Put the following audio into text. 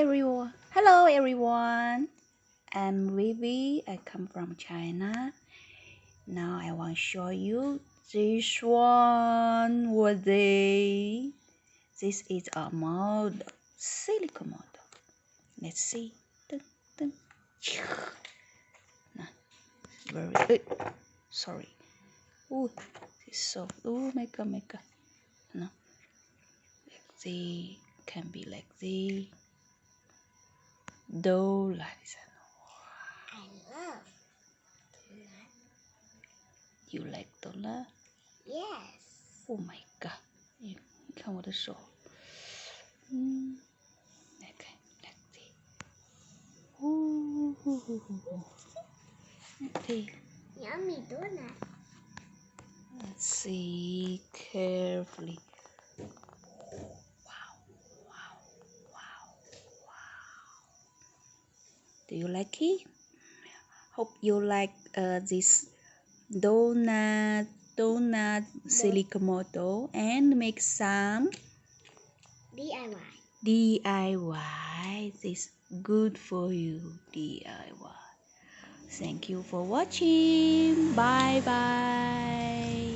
everyone. Hello everyone. I'm Vivi. I come from China. Now I want to show you this one. This is a model, silicone model. Let's see. Dun, dun. Nah, very. Sorry. Oh, it's so. Oh, makeup. No, like this. Can be like this. Dough like this. I love donut. You like donut? Yes. Oh my god！ 你看我的手，来看，来这，okay. Yummy donut. Let's see carefully. Wow. Do you like it? Hope you like this donut silicone model and make some DIY. This good for you, DIY. Thank you for watching. Bye bye.